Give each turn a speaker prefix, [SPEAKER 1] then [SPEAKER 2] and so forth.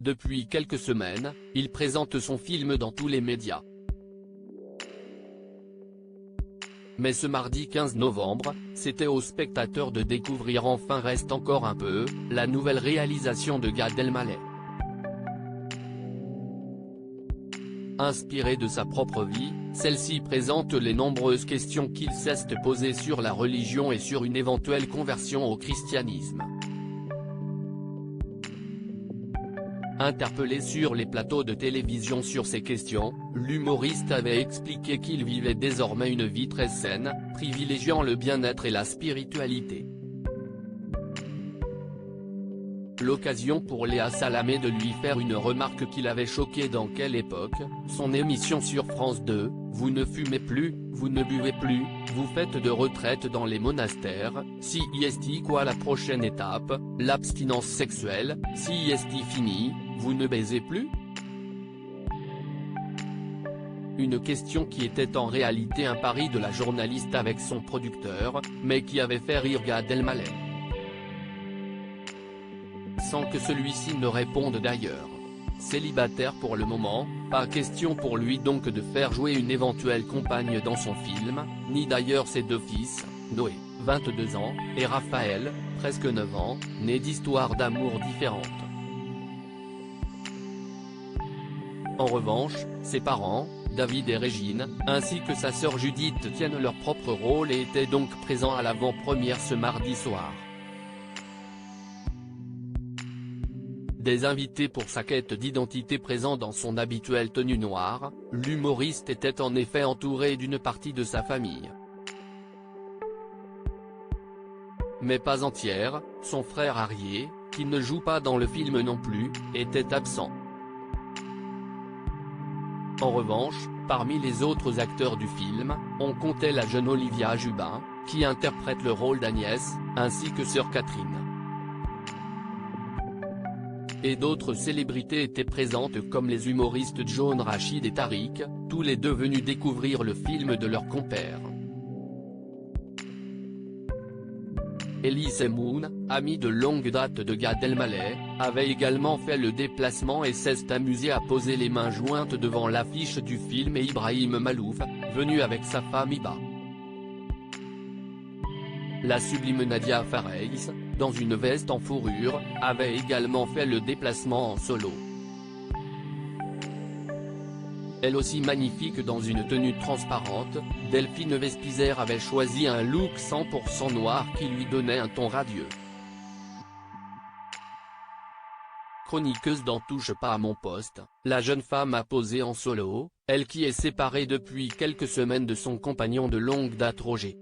[SPEAKER 1] Depuis quelques semaines, il présente son film dans tous les médias. Mais ce mardi 15 novembre, c'était aux spectateurs de découvrir enfin Reste encore un peu, la nouvelle réalisation de Gad Elmaleh. Inspirée de sa propre vie, celle-ci présente les nombreuses questions qu'il s'est posées sur la religion et sur une éventuelle conversion au christianisme. Interpellé sur les plateaux de télévision sur ces questions, l'humoriste avait expliqué qu'il vivait désormais une vie très saine, privilégiant le bien-être et la spiritualité. L'occasion pour Léa Salamé de lui faire une remarque qui l'avait choqué dans Quelle époque, son émission sur France 2, vous ne fumez plus, vous ne buvez plus, vous faites de retraite dans les monastères, si est quoi la prochaine étape, l'abstinence sexuelle, si est fini, vous ne baisez plus ? Une question qui était en réalité un pari de la journaliste avec son producteur, mais qui avait fait rire Gad Elmaleh. Sans que celui-ci ne réponde d'ailleurs. Célibataire pour le moment, pas question pour lui donc de faire jouer une éventuelle compagne dans son film, ni d'ailleurs ses deux fils, Noé, 22 ans, et Raphaël, presque 9 ans, nés d'histoires d'amour différentes. En revanche, ses parents, David et Régine, ainsi que sa sœur Judith tiennent leur propre rôle et étaient donc présents à l'avant-première ce mardi soir. Des invités pour sa quête d'identité présents dans son habituelle tenue noire, l'humoriste était en effet entouré d'une partie de sa famille. Mais pas entière, son frère Arié, qui ne joue pas dans le film non plus, était absent. En revanche, parmi les autres acteurs du film, on comptait la jeune Olivia Jubin, qui interprète le rôle d'Agnès, ainsi que sœur Catherine. Et d'autres célébrités étaient présentes comme les humoristes John Rachid et Tariq, tous les deux venus découvrir le film de leur compère. Elise Moon, amie de longue date de Gad Elmaleh, avait également fait le déplacement et s'est amusée à poser les mains jointes devant l'affiche du film et Ibrahim Malouf, venu avec sa femme Iba. La sublime Nadia Fareys, dans une veste en fourrure, avait également fait le déplacement en solo. Elle aussi magnifique dans une tenue transparente, Delphine Vespizer avait choisi un look 100% noir qui lui donnait un ton radieux. Chroniqueuse dans Touche pas à mon poste, la jeune femme a posé en solo, elle qui est séparée depuis quelques semaines de son compagnon de longue date Roger.